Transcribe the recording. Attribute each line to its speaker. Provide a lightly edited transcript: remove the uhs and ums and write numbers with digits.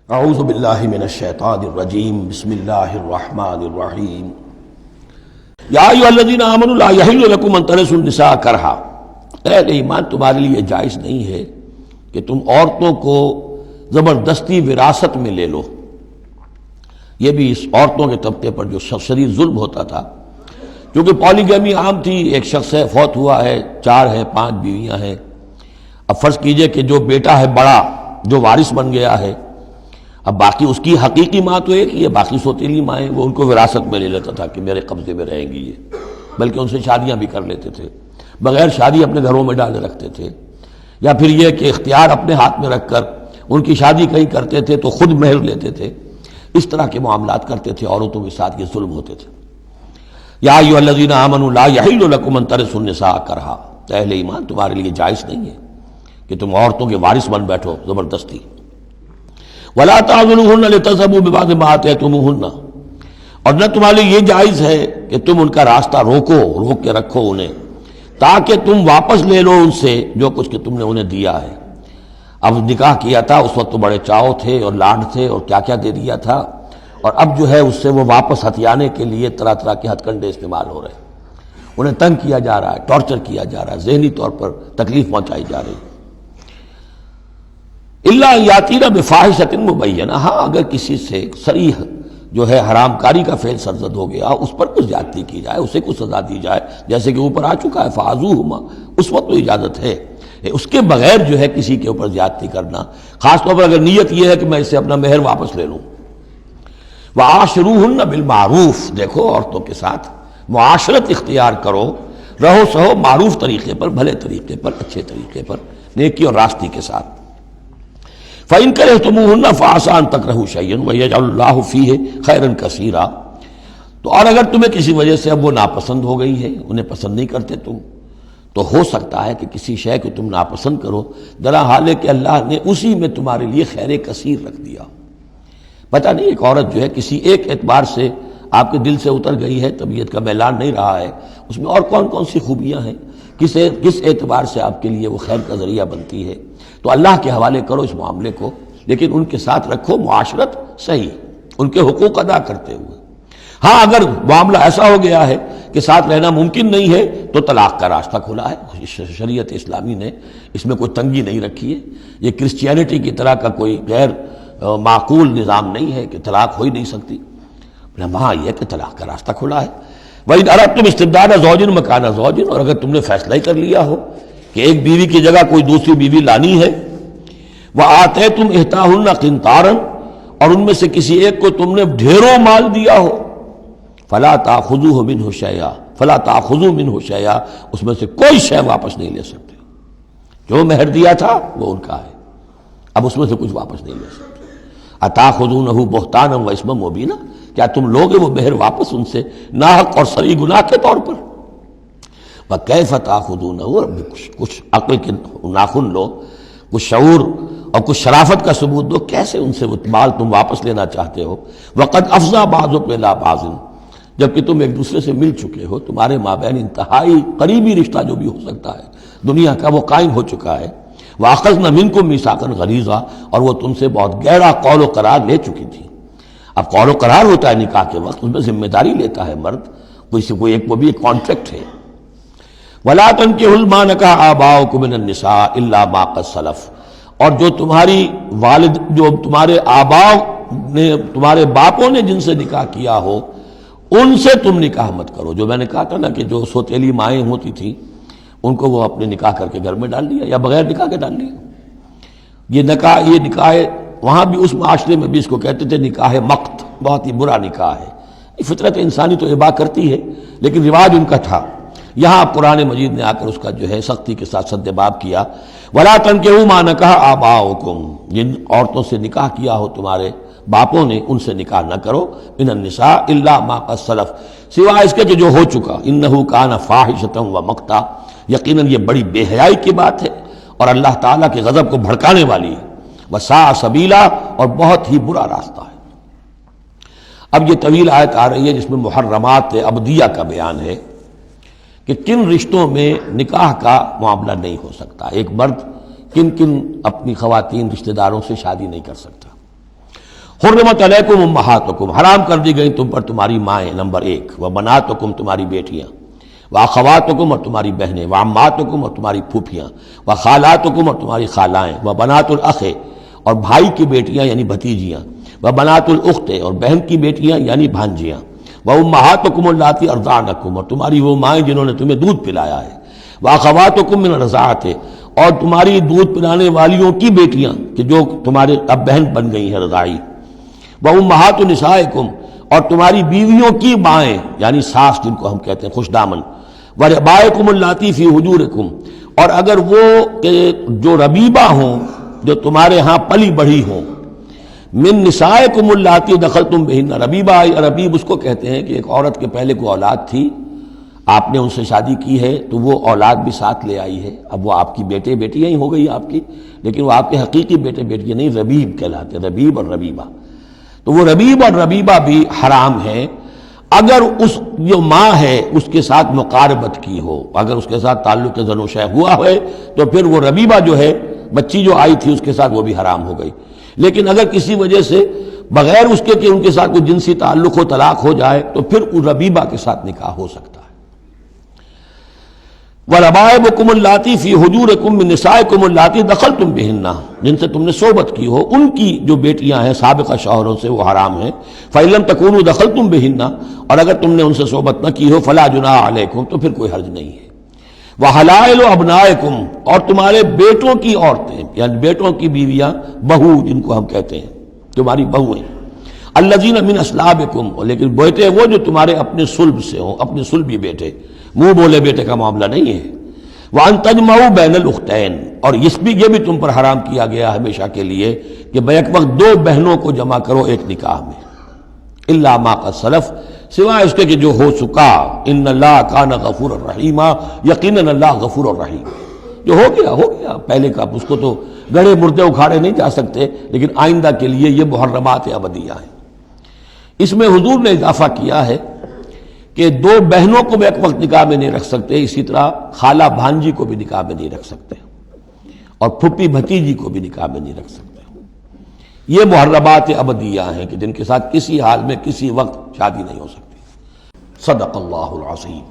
Speaker 1: اعوذ باللہ من الشیطان الرجیم بسم اللہ الرحمن الرحیم یا ایھا الذین آمنوا لا یحل لکم ان ترثوا النساء کرہا، اہل ایمان تمہارے لیے جائز نہیں ہے کہ تم عورتوں کو زبردستی وراثت میں لے لو۔ یہ بھی اس عورتوں کے طبقے پر جو شدید ظلم ہوتا تھا، کیونکہ پالیگیمی عام تھی، ایک شخص ہے فوت ہوا ہے، 4 ہے 5 بیویاں ہیں۔ اب فرض کیجئے کہ جو بیٹا ہے بڑا جو وارث بن گیا ہے، اب باقی اس کی حقیقی ماں تو ایک ہی ہے، باقی سوتیلی مائیں وہ ان کو وراثت میں لے لیتا تھا کہ میرے قبضے میں رہیں گی یہ، بلکہ ان سے شادیاں بھی کر لیتے تھے، بغیر شادی اپنے گھروں میں ڈالے رکھتے تھے، یا پھر یہ کہ اختیار اپنے ہاتھ میں رکھ کر ان کی شادی کہیں کرتے تھے تو خود مہر لیتے تھے۔ اس طرح کے معاملات کرتے تھے، عورتوں کے ساتھ یہ ظلم ہوتے تھے۔ یا ایھا الذین آمنوا لا یحل لکم ان ترثوا النساء کرہا، اہل ایمان تمہارے لیے جائز نہیں ہے کہ تم عورتوں کے وارث بن بیٹھو زبردستی۔ وَلَا تَعْضُلُوهُنَّ لِتَذْهَبُوا بِبَعْضِ مَا آتَيْتُمُوهُنَّ، اور نہ تمہارے لیے یہ جائز ہے کہ تم ان کا راستہ روک کے رکھو انہیں، تاکہ تم واپس لے لو ان سے جو کچھ کہ تم نے انہیں دیا ہے۔ اب نکاح کیا تھا اس وقت تو بڑے چاؤ تھے اور لاڈ تھے اور کیا کیا دے دیا تھا، اور اب جو ہے اس سے وہ واپس ہتھیانے کے لیے طرح طرح کے ہتھ کنڈے استعمال ہو رہے ہیں، انہیں تنگ کیا جا رہا ہے، ٹارچر کیا جا رہا ہے، ذہنی طور پر تکلیف پہنچائی جا رہی ہے۔ الا یاتین بفاحشۃ مبینہ، ہاں اگر کسی سے صریح جو ہے حرام کاری کا فعل سرزد ہو گیا، اس پر کچھ زیادتی کی جائے، اسے کچھ سزا دی جائے، جیسے کہ اوپر آ چکا ہے فعذوہما، اس وقت تو اجازت ہے۔ اس کے بغیر جو ہے کسی کے اوپر زیادتی کرنا، خاص طور پر اگر نیت یہ ہے کہ میں اس سے اپنا مہر واپس لے لوں۔ وعاشروہن بالمعروف، دیکھو عورتوں کے ساتھ معاشرت اختیار کرو، رہو سہو معروف طریقے پر، بھلے طریقے پر، اچھے طریقے پر، نیکی اور راستی کے ساتھ۔ فَإِن كَرِهْتُمُوهُنَّ فَعَسَىٰ أَن تَكْرَهُوا شَيْئًا وَيَجْعَلَ اللَّهُ فِيهِ خَيْرًا كَثِيرًا، تو اور اگر تمہیں کسی وجہ سے اب وہ ناپسند ہو گئی ہے، انہیں پسند نہیں کرتے تم، تو ہو سکتا ہے کہ کسی شے کو تم ناپسند کرو، درا حال ہے کہ اللہ نے اسی میں تمہارے لیے خیر کثیر رکھ دیا۔ پتہ نہیں ایک عورت جو ہے کسی ایک اعتبار سے آپ کے دل سے اتر گئی ہے، طبیعت کا میلان نہیں رہا ہے، اس میں اور کون کون سی خوبیاں ہیں، کس اعتبار سے آپ کے لیے وہ خیر کا ذریعہ بنتی ہے، تو اللہ کے حوالے کرو اس معاملے کو، لیکن ان کے ساتھ رکھو معاشرت صحیح، ان کے حقوق ادا کرتے ہوئے۔ ہاں اگر معاملہ ایسا ہو گیا ہے کہ ساتھ رہنا ممکن نہیں ہے تو طلاق کا راستہ کھلا ہے، شریعت اسلامی نے اس میں کوئی تنگی نہیں رکھی ہے، یہ کرسچینٹی کی طرح کا کوئی غیر معقول نظام نہیں ہے کہ طلاق ہو ہی نہیں سکتی، وہاں یہ کہ طلاق کا راستہ کھلا ہے۔ وَإِنْ أَرَدْتُمْ اسْتِبْدَالَ زَوْجٍ مَكَانَ زَوْجٍ، اور اگر تم نے فیصلہ ہی کر لیا ہو کہ ایک بیوی کی جگہ کوئی دوسری بیوی لانی ہے، وَآتَيْتُمْ إِحْدَاهُنَّ قِنْطَارًا، اور ان میں سے کسی ایک کو تم نے ڈھیروں مال دیا ہو، فَلَا تَأْخُذُوهُ مِنْهُ شَيْئًا فَلَا تَأْخُذُوا مِنْهُ شَيْئًا، اس میں سے کوئی شے واپس نہیں لے سکتے، جو مہر دیا تھا وہ ان کا ہے، اب اس میں سے کچھ واپس نہیں لے سکتے۔ أَتَأْخُذُونَهُ بُهْتَانًا وَإِثْمًا مُبِينًا، کیا تم لوگے وہ مہر واپس ان سے ناحق اور صریح گناہ کے طور پر؟ وَكَيْفَ تَأْخُذُونَهُ، کچھ عقل کے ناخن لو، کچھ شعور اور کچھ شرافت کا ثبوت دو، کیسے ان سے وہ مال تم واپس لینا چاہتے ہو؟ وَقَدْ أَفْضَىٰ بَعْضُكُمْ إِلَىٰ بَعْضٍ، جبکہ تم ایک دوسرے سے مل چکے ہو، تمہارے مابین انتہائی قریبی رشتہ جو بھی ہو سکتا ہے دنیا کا وہ قائم ہو چکا ہے۔ وَأَخَذْنَ مِنْكُمْ مِيثَاقًا غَلِيظًا، اور وہ تم سے بہت گہرا قول و قرار لے چکی تھی۔ اب قول و قرار ہوتا ہے نکاح کے وقت، اس میں ذمہ داری لیتا ہے مرد، کوئی ایک وہ بھی ایک کانٹریکٹ ہے۔ وَلَا تَنكِحُوا مَا نَكَحَ آبَاؤُكُم مِّنَ النِّسَاءِ إِلَّا مَا قَدْ سَلَفَ، اور جو تمہاری والد، جو تمہارے آباؤ نے، تمہارے باپوں نے جن سے نکاح کیا ہو ان سے تم نکاح مت کرو۔ جو میں نے کہا تھا نا کہ جو سوتیلی مائیں ہوتی تھیں ان کو وہ اپنے نکاح کر کے گھر میں ڈال دیا یا بغیر نکاح کے ڈال دیا۔ یہ نکاح وہاں بھی اس معاشرے میں بھی اس کو کہتے تھے نکاح مقت، بہت ہی برا نکاح ہے۔ فطرت انسانی تو اباح کرتی ہے لیکن رواج ان کا تھا، یہاں قرآن مجید نے آ کر اس کا جو ہے سختی کے ساتھ سدباب کیا۔ وَلَا تَنكِحُوا مَا نَكَحَ آبَاؤُكُمْ، جن عورتوں سے نکاح کیا ہو تمہارے باپوں نے ان سے نکاح نہ کرو، مِنَ النِّسَاءِ إِلَّا مَا قَدْ سَلَفَ، سوائے اس کے کہ جو ہو چکا، إِنَّهُ كَانَ فَاحِشَةً وَمَقْتًا، یقیناً یہ بڑی بے حیائی کی بات ہے اور اللہ تعالیٰ کے غضب کو بھڑکانے والی ہے، وَسَاءَ سَبِيلًا، اور بہت ہی برا راستہ ہے۔ اب یہ طویل آیت آ رہی ہے جس میں محرمات ابدیہ کا بیان ہے کہ کن رشتوں میں نکاح کا معاملہ نہیں ہو سکتا، ایک مرد کن کن اپنی خواتین رشتہ داروں سے شادی نہیں کر سکتا۔ حرمت علیکم امہاتکم، حرام کر دی گئی تم پر تمہاری مائیں، نمبر 1، وبناتکم، تمہاری بیٹیاں، واخواتکم، اور تمہاری بہنیں، وعماتکم، اور تمہاری پھوپھیاں، وخالاتکم، اور تمہاری خالائیں، وبنات الاخ، اور بھائی کی بیٹیاں یعنی بھتیجیاں، وبنات الاخت، اور بہن کی بیٹیاں یعنی بھانجیاں، وامہاتکم اللاتی ارضعنکم، اور تمہاری وہ مائیں جنہوں نے تمہیں دودھ پلایا ہے، واخواتکم من الرضاعۃ، اور تمہاری دودھ پلانے والیوں کی بیٹیاں کہ جو تمہارے اب بہن بن گئی ہیں رضاعی، وامہات نسائکم، اور تمہاری بیویوں کی مائیں یعنی ساس جن کو ہم کہتے ہیں خوش دامن، وربائکم اللاتی فی حجورکم، اور اگر وہ کہ جو ربیبہ ہوں جو تمہارے ہاں پلی بڑھی ہوں، من نسائکم اللاتی دخلتم بہن، ربیبہ ربیب اس کو کہتے ہیں کہ ایک عورت کے پہلے کوئی اولاد تھی، آپ نے ان سے شادی کی ہے تو وہ اولاد بھی ساتھ لے آئی ہے، اب وہ آپ کی بیٹے بیٹیاں ہی ہو گئی آپ کی، لیکن وہ آپ کے حقیقی بیٹے بیٹیاں نہیں، ربیب کہلاتے ہیں، ربیب اور ربیبہ، تو وہ ربیب اور ربیبہ بھی حرام ہیں اگر اس جو ماں ہے اس کے ساتھ مقاربت کی ہو، اگر اس کے ساتھ تعلق زن و شہ ہوا ہے تو پھر وہ ربیبہ جو ہے بچی جو آئی تھی اس کے ساتھ وہ بھی حرام ہو گئی، لیکن اگر کسی وجہ سے بغیر اس کے کہ ان کے ساتھ کوئی جنسی تعلق ہو طلاق ہو جائے تو پھر اس ربیبہ کے ساتھ نکاح ہو سکتا ہے۔ وَرَبَائِبُكُمُ اللَّاتِي فِي حُجُورِكُم مِّن نِّسَائِكُمُ اللَّاتِي دَخَلْتُم بِهِنَّ، جن سے تم نے صحبت کی ہو، ان کی جو بیٹیاں ہیں سابقہ شوہروں سے وہ حرام ہیں، فَإِن لَّمْ تَكُونُوا دَخَلْتُم بِهِنَّ، اور اگر تم نے ان سے صحبت نہ کی ہو، فَلَا جُنَاحَ عَلَيْكُمْ، تو پھر کوئی حرج نہیں ہے۔ وَحَلَائِلُ أَبْنَائِكُمْ، اور تمہارے بیٹوں کی عورتیں یعنی بیٹوں کی بیویاں، بہو جن کو ہم کہتے ہیں، تمہاری بہویں، الذین من اصلابکم، لیکن بیٹے وہ جو تمہارے اپنے صلب سے ہوں، اپنے صلبی بیٹے، منہ بولے بیٹے کا معاملہ نہیں ہے۔ وَأَن تَجْمَعُوا بَيْنَ الْأُخْتَيْنِ، اور یہ بھی تم پر حرام کیا گیا ہمیشہ کے لیے کہ بیک وقت دو بہنوں کو جمع کرو ایک نکاح میں، الا ما قد سلف، سوائے اس کے کہ جو ہو چکا، ان اللہ کان غفور الرحیم، یقیناً اللہ غفور الرحیم، جو ہو گیا پہلے کا، اس کو تو گڑھے مردے اکھاڑے نہیں جا سکتے، لیکن آئندہ کے لیے یہ محرمات ابدیہ ہیں۔ اس میں حضور نے اضافہ کیا ہے کہ دو بہنوں کو بھی ایک وقت نکاح میں نہیں رکھ سکتے، اسی طرح خالہ بھانجی کو بھی نکاح میں نہیں رکھ سکتے، اور پھپھی بھتیجی کو بھی نکاح میں نہیں رکھ سکتے۔ یہ محرمات ابدیہ ہیں کہ جن کے ساتھ کسی حال میں کسی وقت شادی نہیں ہو سکتی۔ صدق اللہ العظیم۔